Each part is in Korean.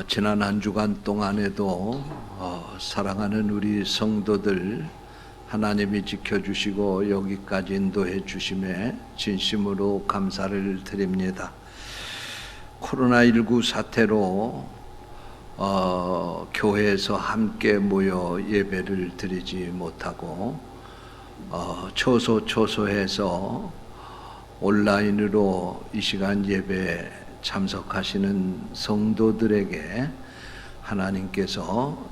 지난 한 주간 동안에도 사랑하는 우리 성도들 하나님이 지켜주시고 여기까지 인도해 주심에 진심으로 감사를 드립니다. 코로나19 사태로 교회에서 함께 모여 예배를 드리지 못하고 초소해서 온라인으로 이 시간 예배에 참석하시는 성도들에게 하나님께서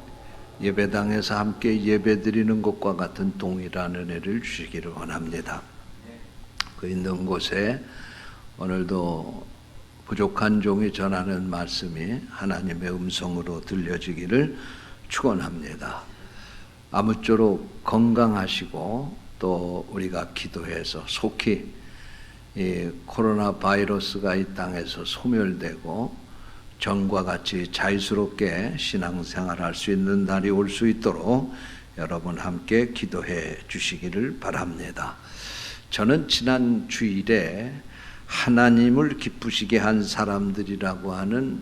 예배당에서 함께 예배드리는 것과 같은 동일한 은혜를 주시기를 원합니다. 그 있는 곳에 오늘도 부족한 종이 전하는 말씀이 하나님의 음성으로 들려지기를 축원합니다. 아무쪼록 건강하시고 또 우리가 기도해서 속히 이 코로나 바이러스가 이 땅에서 소멸되고 전과 같이 자유스럽게 신앙생활할 수 있는 날이 올 수 있도록 여러분 함께 기도해 주시기를 바랍니다. 저는 지난 주일에 하나님을 기쁘시게 한 사람들이라고 하는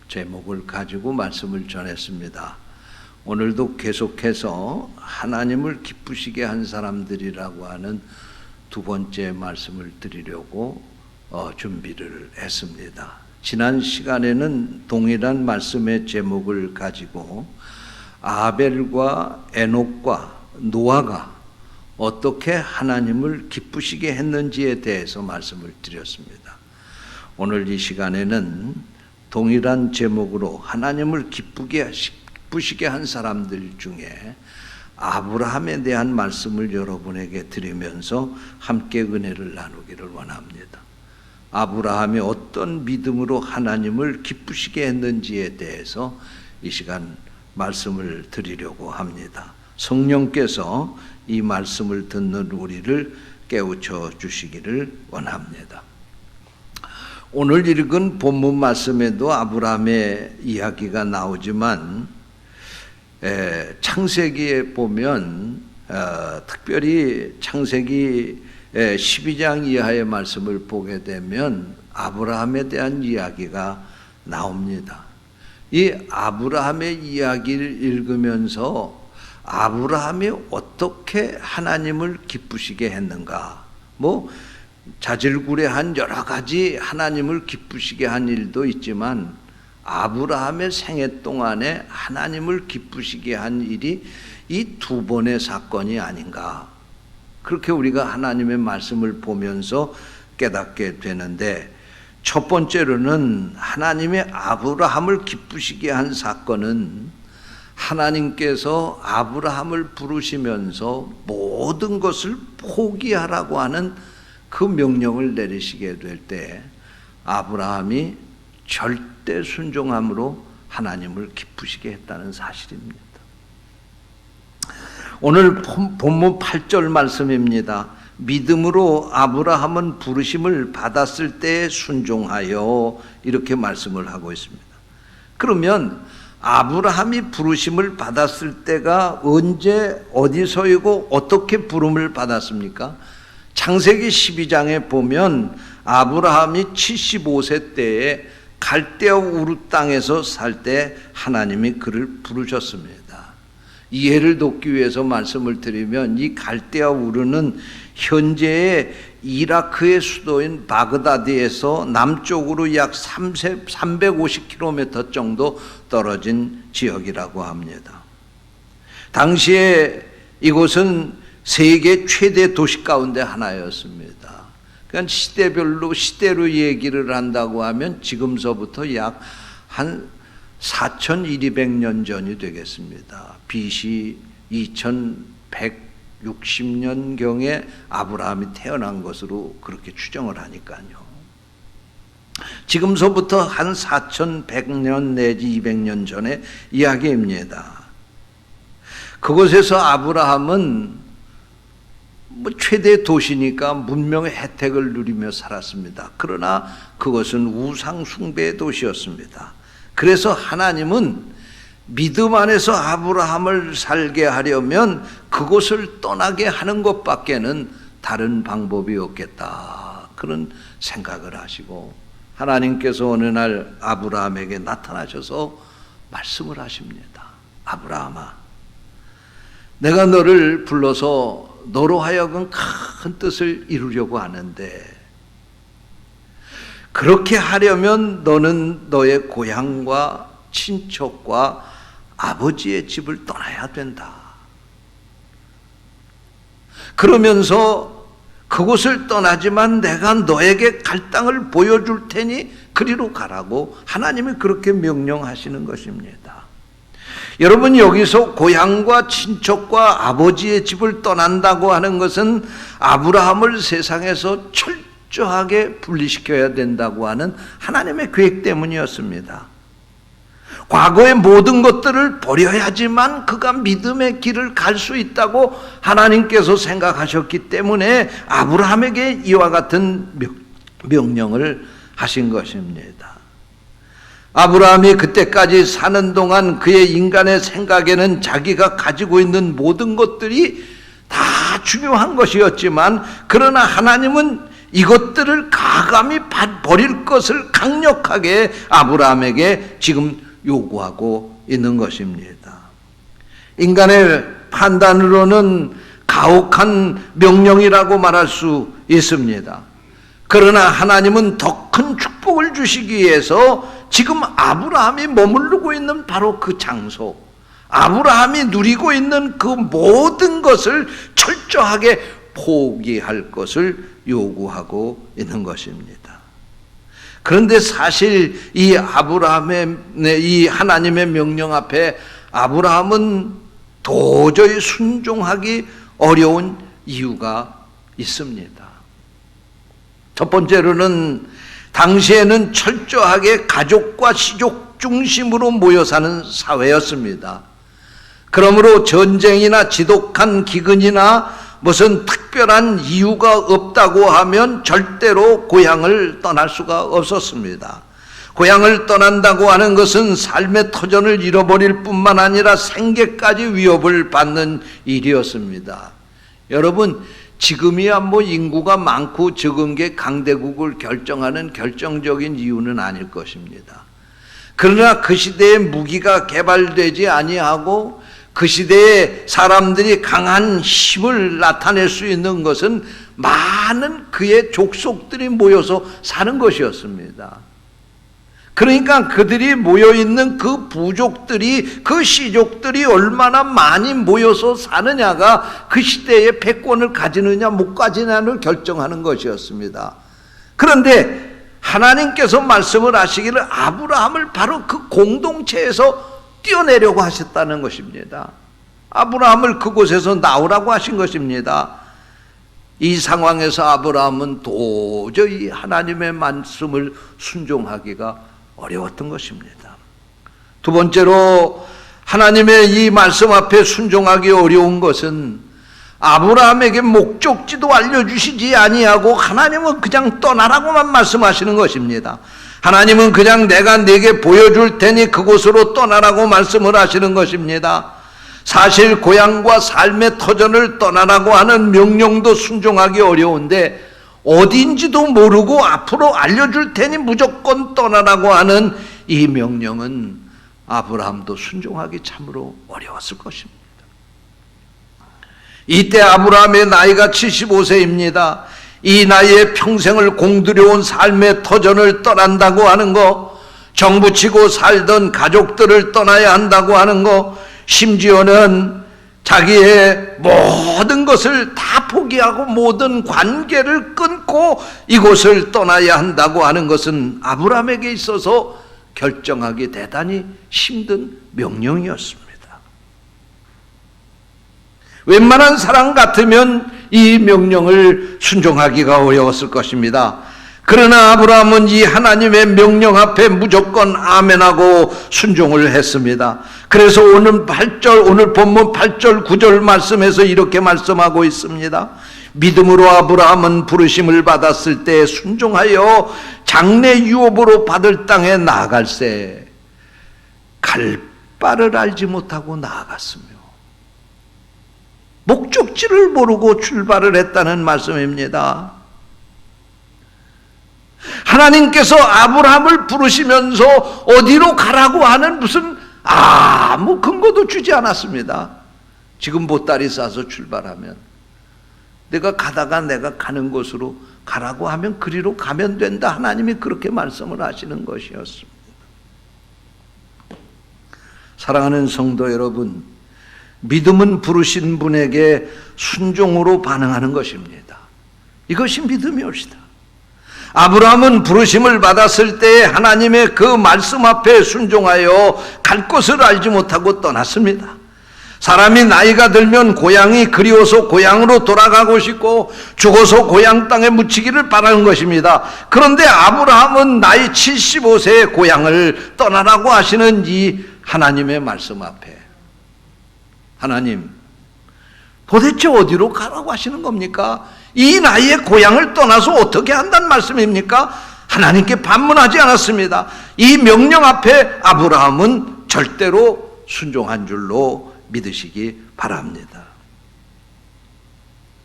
제목을 가지고 말씀을 전했습니다. 오늘도 계속해서 하나님을 기쁘시게 한 사람들이라고 하는 두 번째 말씀을 드리려고 준비를 했습니다. 지난 시간에는 동일한 말씀의 제목을 가지고 아벨과 에녹과 노아가 어떻게 하나님을 기쁘시게 했는지에 대해서 말씀을 드렸습니다. 오늘 이 시간에는 동일한 제목으로 하나님을 기쁘시게 한 사람들 중에 아브라함에 대한 말씀을 여러분에게 드리면서 함께 은혜를 나누기를 원합니다. 아브라함이 어떤 믿음으로 하나님을 기쁘시게 했는지에 대해서 이 시간 말씀을 드리려고 합니다. 성령께서 이 말씀을 듣는 우리를 깨우쳐 주시기를 원합니다. 오늘 읽은 본문 말씀에도 아브라함의 이야기가 나오지만 창세기에 보면 특별히 창세기 12장 이하의 말씀을 보게 되면 아브라함에 대한 이야기가 나옵니다. 이 아브라함의 이야기를 읽으면서 아브라함이 어떻게 하나님을 기쁘시게 했는가, 자질구레한 여러 가지 하나님을 기쁘시게 한 일도 있지만 아브라함의 생애 동안에 하나님을 기쁘시게 한 일이 이 두 번의 사건이 아닌가, 그렇게 우리가 하나님의 말씀을 보면서 깨닫게 되는데, 첫 번째로는 하나님의 아브라함을 기쁘시게 한 사건은 하나님께서 아브라함을 부르시면서 모든 것을 포기하라고 하는 그 명령을 내리시게 될 때 아브라함이 절대 순종함으로 하나님을 기쁘시게 했다는 사실입니다. 오늘 본문 8절 말씀입니다. 믿음으로 아브라함은 부르심을 받았을 때 순종하여, 이렇게 말씀을 하고 있습니다. 그러면 아브라함이 부르심을 받았을 때가 언제 어디서이고 어떻게 부름을 받았습니까? 창세기 12장에 보면 아브라함이 75세 때에 갈대아 우르 땅에서 살 때 하나님이 그를 부르셨습니다. 이해를 돕기 위해서 말씀을 드리면 이 갈대아 우르는 현재의 이라크의 수도인 바그다드에서 남쪽으로 약 350km 정도 떨어진 지역이라고 합니다. 당시에 이곳은 세계 최대 도시 가운데 하나였습니다. 그러니까 시대로 얘기를 한다고 하면 지금서부터 약 한 4,200년 전이 되겠습니다. BC 2160년경에 아브라함이 태어난 것으로 그렇게 추정을 하니까요. 지금서부터 한 4,100년 내지 200년 전의 이야기입니다. 그곳에서 아브라함은 최대 도시니까 문명의 혜택을 누리며 살았습니다. 그러나 그것은 우상 숭배의 도시였습니다. 그래서 하나님은 믿음 안에서 아브라함을 살게 하려면 그곳을 떠나게 하는 것밖에는 다른 방법이 없겠다, 그런 생각을 하시고 하나님께서 어느 날 아브라함에게 나타나셔서 말씀을 하십니다. 아브라함아, 내가 너를 불러서 너로 하여금 큰 뜻을 이루려고 하는데, 그렇게 하려면 너는 너의 고향과 친척과 아버지의 집을 떠나야 된다. 그러면서 그곳을 떠나지만 내가 너에게 갈 땅을 보여줄 테니 그리로 가라고 하나님이 그렇게 명령하시는 것입니다. 여러분, 여기서 고향과 친척과 아버지의 집을 떠난다고 하는 것은 아브라함을 세상에서 철저하게 분리시켜야 된다고 하는 하나님의 계획 때문이었습니다. 과거의 모든 것들을 버려야지만 그가 믿음의 길을 갈 수 있다고 하나님께서 생각하셨기 때문에 아브라함에게 이와 같은 명령을 하신 것입니다. 아브라함이 그때까지 사는 동안 그의 인간의 생각에는 자기가 가지고 있는 모든 것들이 다 중요한 것이었지만, 그러나 하나님은 이것들을 가감히 버릴 것을 강력하게 아브라함에게 지금 요구하고 있는 것입니다. 인간의 판단으로는 가혹한 명령이라고 말할 수 있습니다. 그러나 하나님은 더 큰 축복을 주시기 위해서 지금 아브라함이 머무르고 있는 바로 그 장소, 아브라함이 누리고 있는 그 모든 것을 철저하게 포기할 것을 요구하고 있는 것입니다. 그런데 사실 이 이 하나님의 명령 앞에 아브라함은 도저히 순종하기 어려운 이유가 있습니다. 첫 번째로는 당시에는 철저하게 가족과 시족 중심으로 모여 사는 사회였습니다. 그러므로 전쟁이나 지독한 기근이나 무슨 특별한 이유가 없다고 하면 절대로 고향을 떠날 수가 없었습니다. 고향을 떠난다고 하는 것은 삶의 터전을 잃어버릴 뿐만 아니라 생계까지 위협을 받는 일이었습니다. 여러분, 지금이야 인구가 많고 적은 게 강대국을 결정하는 결정적인 이유는 아닐 것입니다. 그러나 그 시대에 무기가 개발되지 아니하고 그 시대에 사람들이 강한 힘을 나타낼 수 있는 것은 많은 그의 족속들이 모여서 사는 것이었습니다. 그러니까 그들이 모여있는 그 부족들이, 그 시족들이 얼마나 많이 모여서 사느냐가 그 시대의 패권을 가지느냐 못 가지느냐를 결정하는 것이었습니다. 그런데 하나님께서 말씀을 하시기를 아브라함을 바로 그 공동체에서 떼어내려고 하셨다는 것입니다. 아브라함을 그곳에서 나오라고 하신 것입니다. 이 상황에서 아브라함은 도저히 하나님의 말씀을 순종하기가 어려웠던 것입니다. 두 번째로 하나님의 이 말씀 앞에 순종하기 어려운 것은 아브라함에게 목적지도 알려주시지 아니하고 하나님은 그냥 떠나라고만 말씀하시는 것입니다. 하나님은 그냥 내가 네게 보여줄 테니 그곳으로 떠나라고 말씀을 하시는 것입니다. 사실 고향과 삶의 터전을 떠나라고 하는 명령도 순종하기 어려운데, 어딘지도 모르고 앞으로 알려줄 테니 무조건 떠나라고 하는 이 명령은 아브라함도 순종하기 참으로 어려웠을 것입니다. 이때 아브라함의 나이가 75세입니다. 이 나이에 평생을 공들여온 삶의 터전을 떠난다고 하는 거, 정부치고 살던 가족들을 떠나야 한다고 하는 거, 심지어는 자기의 모든 것을 다 포기하고 모든 관계를 끊고 이곳을 떠나야 한다고 하는 것은 아브라함에게 있어서 결정하기 대단히 힘든 명령이었습니다. 웬만한 사람 같으면 이 명령을 순종하기가 어려웠을 것입니다. 그러나 아브라함은 이 하나님의 명령 앞에 무조건 아멘하고 순종을 했습니다. 그래서 오늘 본문 8절 9절 말씀에서 이렇게 말씀하고 있습니다. 믿음으로 아브라함은 부르심을 받았을 때 순종하여 장래 유업으로 받을 땅에 나아갈새 갈 바를 알지 못하고 나아갔으며, 목적지를 모르고 출발을 했다는 말씀입니다. 하나님께서 아브라함을 부르시면서 어디로 가라고 하는 무슨 아무 근거도 주지 않았습니다. 지금 보따리 싸서 출발하면 내가 가다가 내가 가는 곳으로 가라고 하면 그리로 가면 된다. 하나님이 그렇게 말씀을 하시는 것이었습니다. 사랑하는 성도 여러분, 믿음은 부르신 분에게 순종으로 반응하는 것입니다. 이것이 믿음이옵시다. 아브라함은 부르심을 받았을 때 하나님의 그 말씀 앞에 순종하여 갈 곳을 알지 못하고 떠났습니다. 사람이 나이가 들면 고향이 그리워서 고향으로 돌아가고 싶고 죽어서 고향 땅에 묻히기를 바라는 것입니다. 그런데 아브라함은 나이 75세의 고향을 떠나라고 하시는 이 하나님의 말씀 앞에 하나님 도대체 어디로 가라고 하시는 겁니까? 이 나이에 고향을 떠나서 어떻게 한다는 말씀입니까? 하나님께 반문하지 않았습니다. 이 명령 앞에 아브라함은 절대로 순종한 줄로 믿으시기 바랍니다.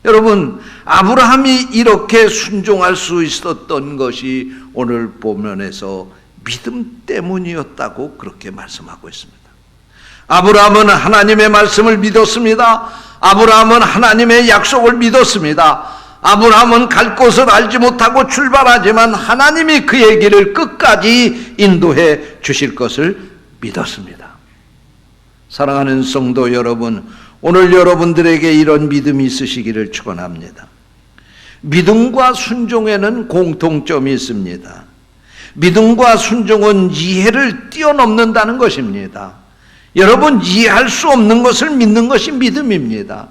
여러분, 아브라함이 이렇게 순종할 수 있었던 것이 오늘 본문에서 믿음 때문이었다고 그렇게 말씀하고 있습니다. 아브라함은 하나님의 말씀을 믿었습니다. 아브라함은 하나님의 약속을 믿었습니다. 아브라함은 갈 곳을 알지 못하고 출발하지만 하나님이 그의 길을 끝까지 인도해 주실 것을 믿었습니다. 사랑하는 성도 여러분, 오늘 여러분들에게 이런 믿음이 있으시기를 축원합니다. 믿음과 순종에는 공통점이 있습니다. 믿음과 순종은 이해를 뛰어넘는다는 것입니다. 여러분, 이해할 수 없는 것을 믿는 것이 믿음입니다.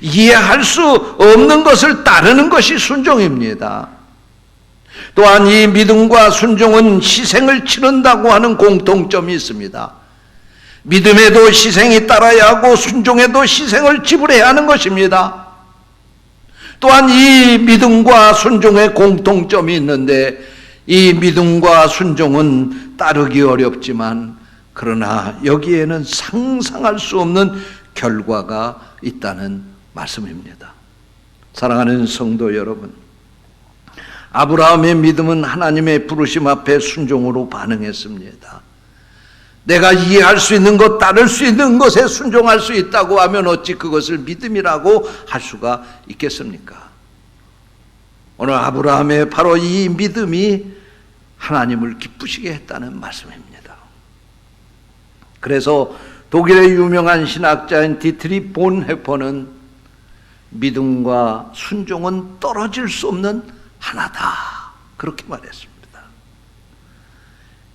이해할 수 없는 것을 따르는 것이 순종입니다. 또한 이 믿음과 순종은 희생을 치른다고 하는 공통점이 있습니다. 믿음에도 희생이 따라야 하고 순종에도 희생을 지불해야 하는 것입니다. 또한 이 믿음과 순종의 공통점이 있는데 이 믿음과 순종은 따르기 어렵지만 그러나 여기에는 상상할 수 없는 결과가 있다는 말씀입니다. 사랑하는 성도 여러분, 아브라함의 믿음은 하나님의 부르심 앞에 순종으로 반응했습니다. 내가 이해할 수 있는 것, 따를 수 있는 것에 순종할 수 있다고 하면 어찌 그것을 믿음이라고 할 수가 있겠습니까? 오늘 아브라함의 바로 이 믿음이 하나님을 기쁘시게 했다는 말씀입니다. 그래서 독일의 유명한 신학자인 디트리 본헤퍼는 믿음과 순종은 떨어질 수 없는 하나다, 그렇게 말했습니다.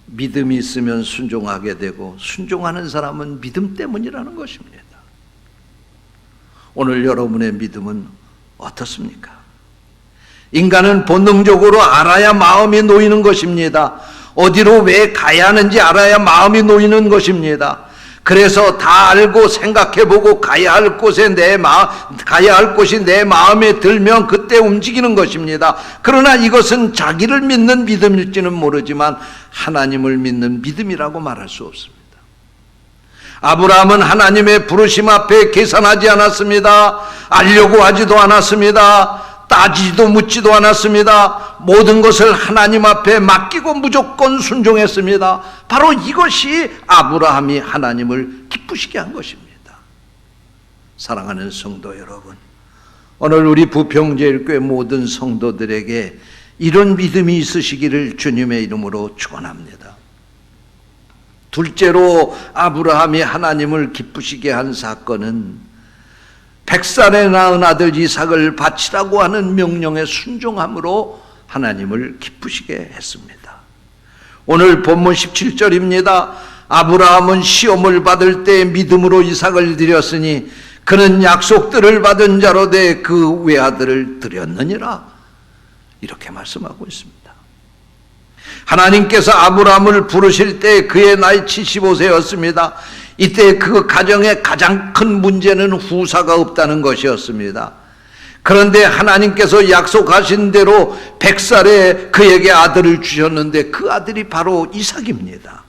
믿음이 있으면 순종하게 되고 순종하는 사람은 믿음 때문이라는 것입니다. 오늘 여러분의 믿음은 어떻습니까? 인간은 본능적으로 알아야 마음이 놓이는 것입니다. 어디로 왜 가야 하는지 알아야 마음이 놓이는 것입니다. 그래서 다 알고 생각해보고 가야 할 곳이 내 마음에 들면 그때 움직이는 것입니다. 그러나 이것은 자기를 믿는 믿음일지는 모르지만 하나님을 믿는 믿음이라고 말할 수 없습니다. 아브라함은 하나님의 부르심 앞에 계산하지 않았습니다. 알려고 하지도 않았습니다. 따지지도 묻지도 않았습니다. 모든 것을 하나님 앞에 맡기고 무조건 순종했습니다. 바로 이것이 아브라함이 하나님을 기쁘시게 한 것입니다. 사랑하는 성도 여러분, 오늘 우리 부평제일교회 모든 성도들에게 이런 믿음이 있으시기를 주님의 이름으로 축원합니다. 둘째로 아브라함이 하나님을 기쁘시게 한 사건은 100살에 낳은 아들 이삭을 바치라고 하는 명령에 순종함으로 하나님을 기쁘시게 했습니다. 오늘 본문 17절입니다. 아브라함은 시험을 받을 때 믿음으로 이삭을 드렸으니 그는 약속들을 받은 자로 돼 그 외아들을 드렸느니라, 이렇게 말씀하고 있습니다. 하나님께서 아브라함을 부르실 때 그의 나이 75세였습니다. 이때 그 가정의 가장 큰 문제는 후사가 없다는 것이었습니다. 그런데 하나님께서 약속하신 대로 100살에 그에게 아들을 주셨는데 그 아들이 바로 이삭입니다.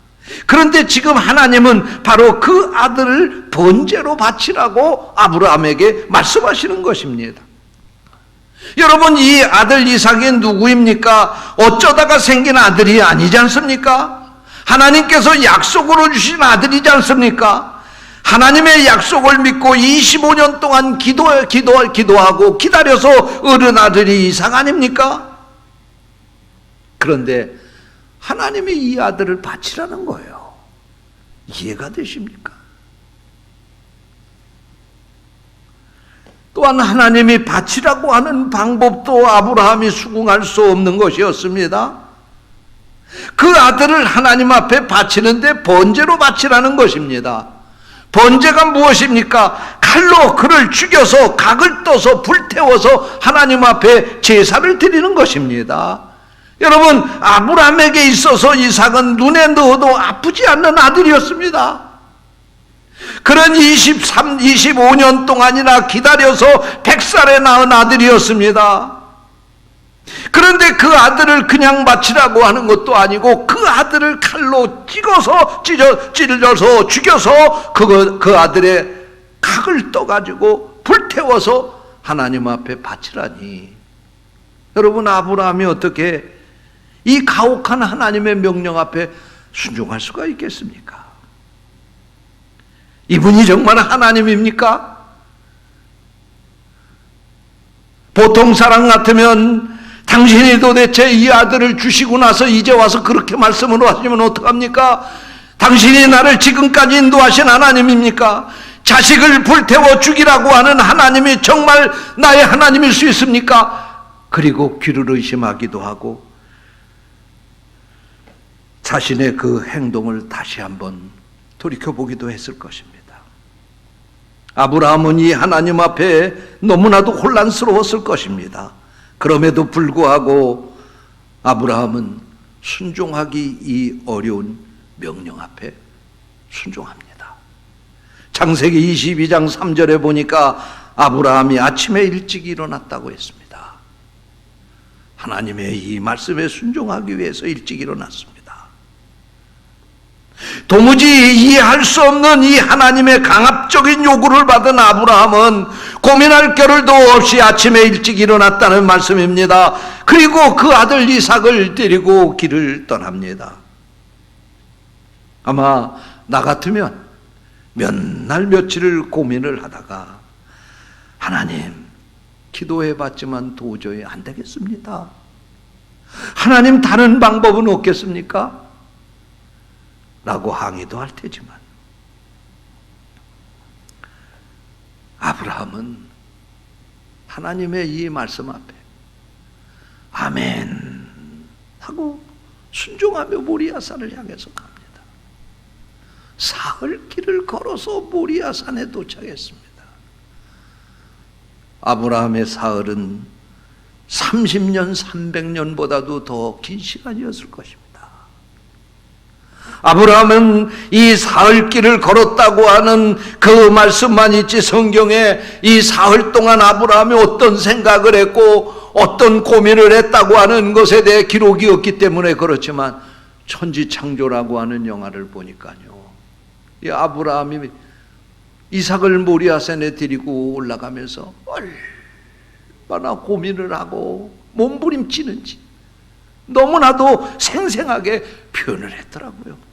그런데 지금 하나님은 바로 그 아들을 번제로 바치라고 아브라함에게 말씀하시는 것입니다. 여러분, 이 아들 이삭이 누구입니까? 어쩌다가 생긴 아들이 아니지 않습니까? 하나님께서 약속으로 주신 아들이지 않습니까? 하나님의 약속을 믿고 25년 동안 기도하고 기다려서 얻은 아들이 이삭 아닙니까? 그런데 하나님이 이 아들을 바치라는 거예요. 이해가 되십니까? 또한 하나님이 바치라고 하는 방법도 아브라함이 수긍할 수 없는 것이었습니다. 그 아들을 하나님 앞에 바치는데 번제로 바치라는 것입니다. 번제가 무엇입니까? 칼로 그를 죽여서 각을 떠서 불태워서 하나님 앞에 제사를 드리는 것입니다. 여러분, 아브라함에게 있어서 이삭은 눈에 넣어도 아프지 않는 아들이었습니다. 그런 25년 동안이나 기다려서 100살에 낳은 아들이었습니다. 그런데 그 아들을 그냥 바치라고 하는 것도 아니고 그 아들을 칼로 찔러서 죽여서 그 아들의 각을 떠가지고 불태워서 하나님 앞에 바치라니. 여러분, 아브라함이 어떻게 이 가혹한 하나님의 명령 앞에 순종할 수가 있겠습니까? 이분이 정말 하나님입니까? 보통 사람 같으면 당신이 도대체 이 아들을 주시고 나서 이제 와서 그렇게 말씀을 하시면 어떡합니까? 당신이 나를 지금까지 인도하신 하나님입니까? 자식을 불태워 죽이라고 하는 하나님이 정말 나의 하나님일 수 있습니까? 그리고 귀를 의심하기도 하고 자신의 그 행동을 다시 한번 돌이켜보기도 했을 것입니다. 아브라함은 이 하나님 앞에 너무나도 혼란스러웠을 것입니다. 그럼에도 불구하고 아브라함은 순종하기 이 어려운 명령 앞에 순종합니다. 창세기 22장 3절에 보니까 아브라함이 아침에 일찍 일어났다고 했습니다. 하나님의 이 말씀에 순종하기 위해서 일찍 일어났습니다. 도무지 이해할 수 없는 이 하나님의 강압적인 요구를 받은 아브라함은 고민할 겨를도 없이 아침에 일찍 일어났다는 말씀입니다. 그리고 그 아들 이삭을 데리고 길을 떠납니다. 아마 나 같으면 몇 날 며칠을 고민을 하다가 하나님, 기도해봤지만 도저히 안 되겠습니다. 하나님, 다른 방법은 없겠습니까? 라고 항의도 할 테지만 아브라함은 하나님의 이 말씀 앞에 아멘 하고 순종하며 모리아산을 향해서 갑니다. 사흘 길을 걸어서 모리아산에 도착했습니다. 아브라함의 사흘은 30년, 300년보다도 더 긴 시간이었을 것입니다. 아브라함은 이 사흘 길을 걸었다고 하는 그 말씀만 있지 성경에 이 사흘 동안 아브라함이 어떤 생각을 했고 어떤 고민을 했다고 하는 것에 대해 기록이 없기 때문에 그렇지만 천지창조라고 하는 영화를 보니까요, 이 아브라함이 이삭을 모리아산에 데리고 올라가면서 얼마나 고민을 하고 몸부림치는지 너무나도 생생하게 표현을 했더라고요.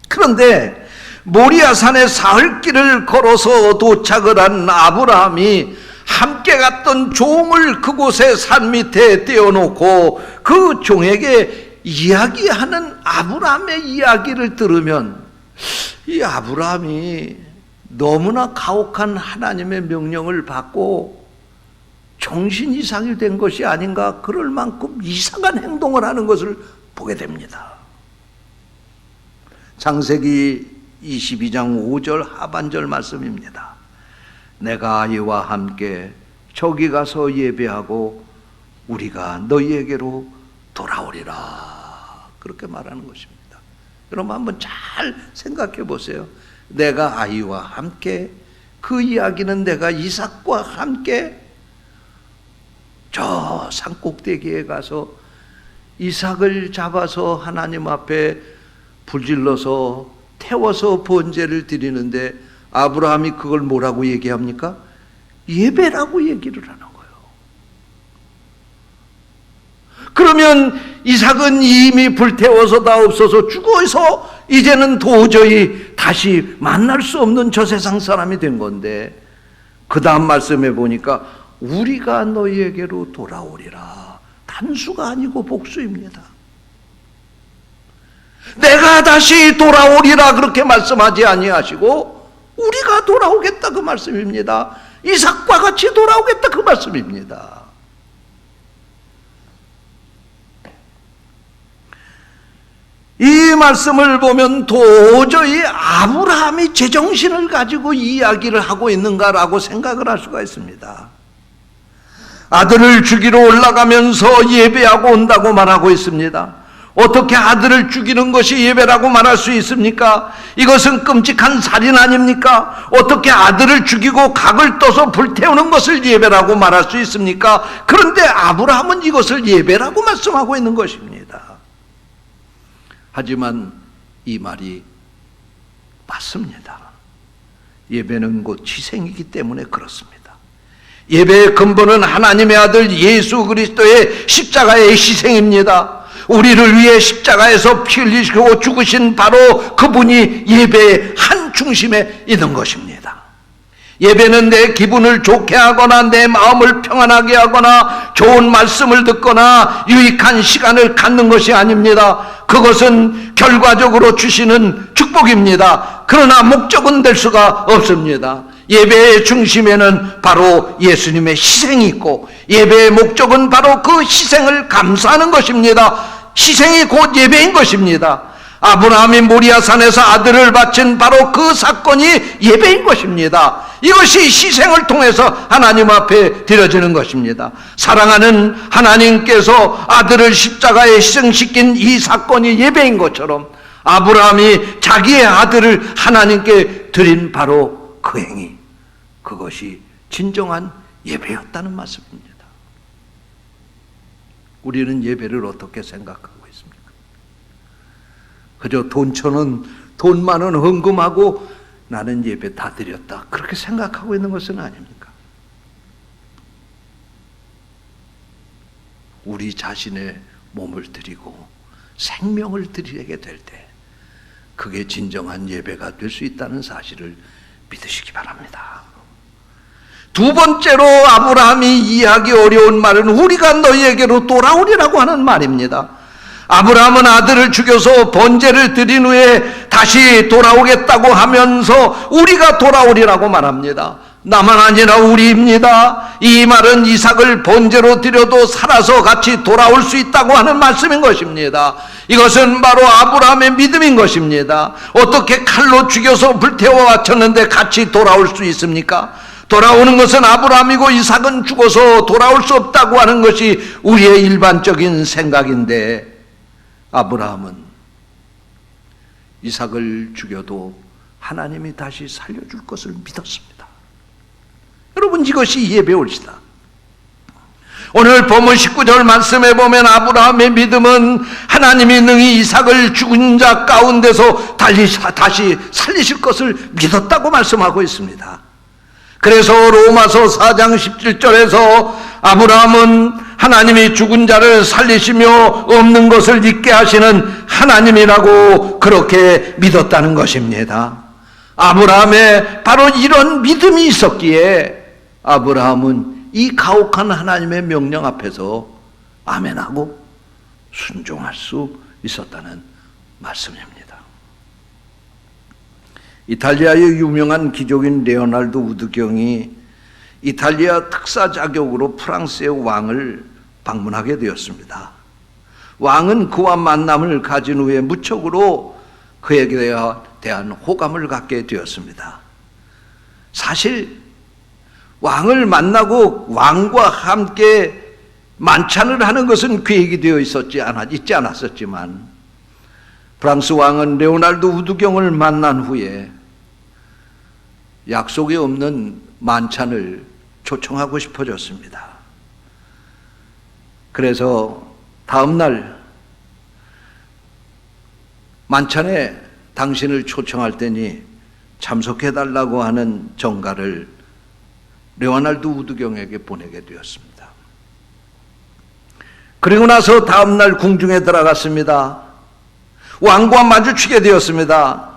그런데 모리아산의 사흘길을 걸어서 도착을 한 아브라함이 함께 갔던 종을 그곳에 산 밑에 떼어놓고 그 종에게 이야기하는 아브라함의 이야기를 들으면 이 아브라함이 너무나 가혹한 하나님의 명령을 받고 정신 이상이 된 것이 아닌가, 그럴 만큼 이상한 행동을 하는 것을 보게 됩니다. 창세기 22장 5절 하반절 말씀입니다. 내가 아이와 함께 저기 가서 예배하고 우리가 너희에게로 돌아오리라, 그렇게 말하는 것입니다. 여러분 한번 잘 생각해 보세요. 내가 아이와 함께, 그 이야기는 내가 이삭과 함께 저 산꼭대기에 가서 이삭을 잡아서 하나님 앞에 불질러서 태워서 번제를 드리는데 아브라함이 그걸 뭐라고 얘기합니까? 예배라고 얘기를 하는 거예요. 그러면 이삭은 이미 불태워서 다 없어서 죽어서 이제는 도저히 다시 만날 수 없는 저 세상 사람이 된 건데, 그 다음 말씀에 보니까 우리가 너희에게로 돌아오리라. 단수가 아니고 복수입니다. 내가 다시 돌아오리라 그렇게 말씀하지 아니하시고 우리가 돌아오겠다 그 말씀입니다. 이삭과 같이 돌아오겠다 그 말씀입니다. 이 말씀을 보면 도저히 아브라함이 제정신을 가지고 이야기를 하고 있는가라고 생각을 할 수가 있습니다. 아들을 죽이러 올라가면서 예배하고 온다고 말하고 있습니다. 어떻게 아들을 죽이는 것이 예배라고 말할 수 있습니까? 이것은 끔찍한 살인 아닙니까? 어떻게 아들을 죽이고 각을 떠서 불태우는 것을 예배라고 말할 수 있습니까? 그런데 아브라함은 이것을 예배라고 말씀하고 있는 것입니다. 하지만 이 말이 맞습니다. 예배는 곧 희생이기 때문에 그렇습니다. 예배의 근본은 하나님의 아들 예수 그리스도의 십자가의 희생입니다. 우리를 위해 십자가에서 피 흘리시고 죽으신 바로 그분이 예배의 한 중심에 있는 것입니다. 예배는 내 기분을 좋게 하거나 내 마음을 평안하게 하거나 좋은 말씀을 듣거나 유익한 시간을 갖는 것이 아닙니다. 그것은 결과적으로 주시는 축복입니다. 그러나 목적은 될 수가 없습니다. 예배의 중심에는 바로 예수님의 희생이 있고 예배의 목적은 바로 그 희생을 감사하는 것입니다. 희생이 곧 예배인 것입니다. 아브라함이 모리아산에서 아들을 바친 바로 그 사건이 예배인 것입니다. 이것이 희생을 통해서 하나님 앞에 드려지는 것입니다. 사랑하는 하나님께서 아들을 십자가에 희생시킨 이 사건이 예배인 것처럼 아브라함이 자기의 아들을 하나님께 드린 바로 그 행위, 그것이 진정한 예배였다는 말씀입니다. 우리는 예배를 어떻게 생각하고 있습니까? 그저 돈 1,000원, 돈 10,000원 헌금하고 나는 예배 다 드렸다, 그렇게 생각하고 있는 것은 아닙니까? 우리 자신의 몸을 드리고 생명을 드리게 될 때 그게 진정한 예배가 될 수 있다는 사실을 믿으시기 바랍니다. 두 번째로 아브라함이 이해하기 어려운 말은 우리가 너희에게로 돌아오리라고 하는 말입니다. 아브라함은 아들을 죽여서 번제를 드린 후에 다시 돌아오겠다고 하면서 우리가 돌아오리라고 말합니다. 나만 아니라 우리입니다. 이 말은 이삭을 번제로 드려도 살아서 같이 돌아올 수 있다고 하는 말씀인 것입니다. 이것은 바로 아브라함의 믿음인 것입니다. 어떻게 칼로 죽여서 불태워 바쳤는데 같이 돌아올 수 있습니까? 돌아오는 것은 아브라함이고 이삭은 죽어서 돌아올 수 없다고 하는 것이 우리의 일반적인 생각인데, 아브라함은 이삭을 죽여도 하나님이 다시 살려줄 것을 믿었습니다. 여러분, 이것이 예배올시다. 오늘 본문 19절 말씀에 보면 아브라함의 믿음은 하나님이 능히 이삭을 죽은 자 가운데서 다시 살리실 것을 믿었다고 말씀하고 있습니다. 그래서 로마서 4장 17절에서 아브라함은 하나님이 죽은 자를 살리시며 없는 것을 있게 하시는 하나님이라고 그렇게 믿었다는 것입니다. 아브라함의 바로 이런 믿음이 있었기에 아브라함은 이 가혹한 하나님의 명령 앞에서 아멘하고 순종할 수 있었다는 말씀입니다. 이탈리아의 유명한 기족인 레오날도 우드경이 이탈리아 특사 자격으로 프랑스의 왕을 방문하게 되었습니다. 왕은 그와 만남을 가진 후에 무척으로 그에게 대한 호감을 갖게 되었습니다. 사실 왕을 만나고 왕과 함께 만찬을 하는 것은 계획이 되어 있지 않았었지만 프랑스 왕은 레오날도 우드경을 만난 후에 약속이 없는 만찬을 초청하고 싶어졌습니다. 그래서 다음날 만찬에 당신을 초청할 테니 참석해달라고 하는 전가를 레오날드 우드경에게 보내게 되었습니다. 그리고 나서 다음날 궁중에 들어갔습니다. 왕과 마주치게 되었습니다.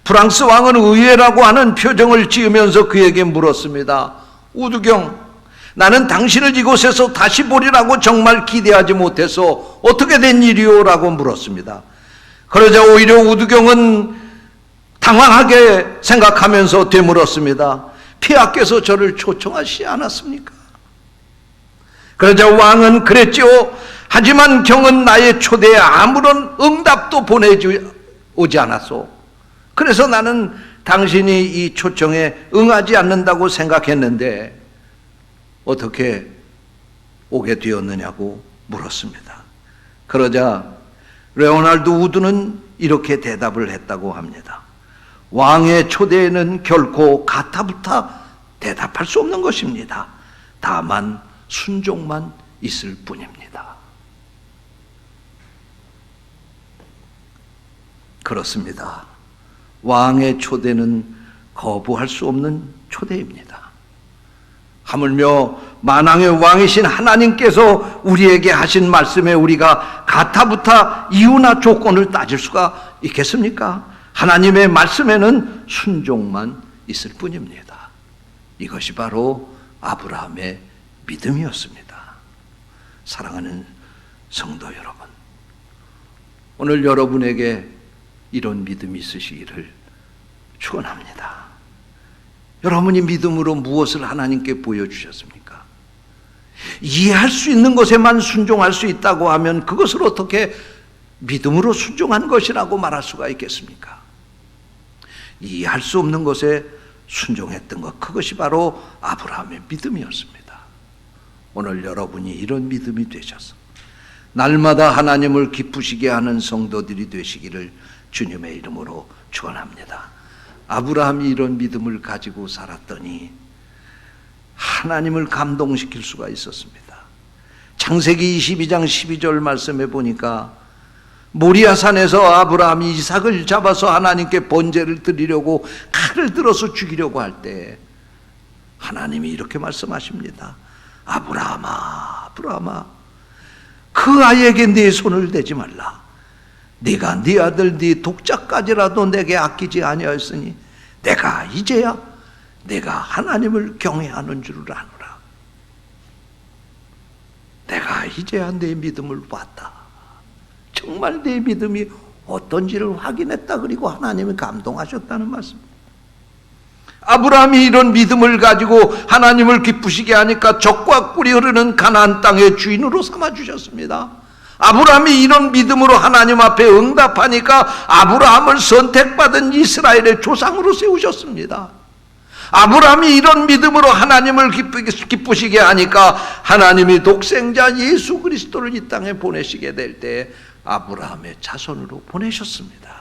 프랑스 왕은 의외라고 하는 표정을 지으면서 그에게 물었습니다. 우드경, 나는 당신을 이곳에서 다시 보리라고 정말 기대하지 못해서 어떻게 된 일이오? 라고 물었습니다. 그러자 오히려 우드경은 당황하게 생각하면서 되물었습니다. 폐하께서 저를 초청하시지 않았습니까? 그러자 왕은 그랬지요. 하지만 경은 나의 초대에 아무런 응답도 보내오지 않았소. 그래서 나는 당신이 이 초청에 응하지 않는다고 생각했는데 어떻게 오게 되었느냐고 물었습니다. 그러자 레오날드 우드는 이렇게 대답을 했다고 합니다. 왕의 초대에는 결코 가타부타 대답할 수 없는 것입니다. 다만 순종만 있을 뿐입니다. 그렇습니다. 왕의 초대는 거부할 수 없는 초대입니다. 하물며 만왕의 왕이신 하나님께서 우리에게 하신 말씀에 우리가 가타부타 이유나 조건을 따질 수가 있겠습니까? 하나님의 말씀에는 순종만 있을 뿐입니다. 이것이 바로 아브라함의 믿음이었습니다. 사랑하는 성도 여러분, 오늘 여러분에게 이런 믿음이 있으시기를 축원합니다. 여러분이 믿음으로 무엇을 하나님께 보여주셨습니까? 이해할 수 있는 것에만 순종할 수 있다고 하면 그것을 어떻게 믿음으로 순종한 것이라고 말할 수가 있겠습니까? 이해할 수 없는 것에 순종했던 것, 그것이 바로 아브라함의 믿음이었습니다. 오늘 여러분이 이런 믿음이 되셔서 날마다 하나님을 기쁘시게 하는 성도들이 되시기를 주님의 이름으로 축원합니다. 아브라함이 이런 믿음을 가지고 살았더니 하나님을 감동시킬 수가 있었습니다. 창세기 22장 12절 말씀에 보니까 모리아산에서 아브라함이 이삭을 잡아서 하나님께 번제를 드리려고 칼을 들어서 죽이려고 할 때 하나님이 이렇게 말씀하십니다. 아브라함아, 아브라함아, 그 아이에게 네 손을 대지 말라. 네가 네 아들 네 독자까지라도 내게 아끼지 아니하였으니 내가 이제야 내가 하나님을 경외하는 줄을 아노라. 내가 이제야 내 믿음을 봤다. 정말 내 믿음이 어떤지를 확인했다. 그리고 하나님이 감동하셨다는 말씀입니다. 아브라함이 이런 믿음을 가지고 하나님을 기쁘시게 하니까 적과 꿀이 흐르는 가나안 땅의 주인으로 삼아주셨습니다. 아브라함이 이런 믿음으로 하나님 앞에 응답하니까 아브라함을 선택받은 이스라엘의 조상으로 세우셨습니다. 아브라함이 이런 믿음으로 하나님을 기쁘시게 하니까 하나님이 독생자 예수 그리스도를 이 땅에 보내시게 될 때 아브라함의 자손으로 보내셨습니다.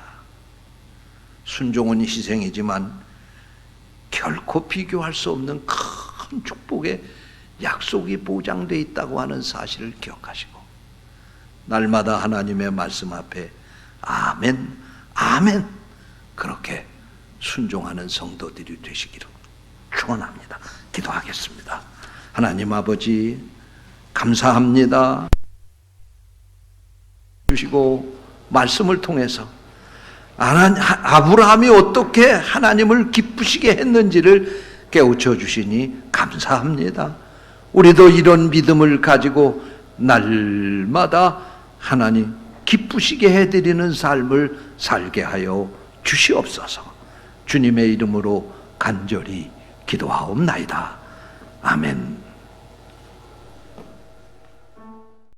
순종은 희생이지만 결코 비교할 수 없는 큰 축복의 약속이 보장되어 있다고 하는 사실을 기억하시고 날마다 하나님의 말씀 앞에 아멘, 아멘 그렇게 순종하는 성도들이 되시기를 축원합니다. 기도하겠습니다. 하나님 아버지 감사합니다. 주시고 말씀을 통해서 아브라함이 어떻게 하나님을 기쁘시게 했는지를 깨우쳐 주시니 감사합니다. 우리도 이런 믿음을 가지고 날마다 하나님 기쁘시게 해드리는 삶을 살게 하여 주시옵소서. 주님의 이름으로 간절히 기도하옵나이다. 아멘.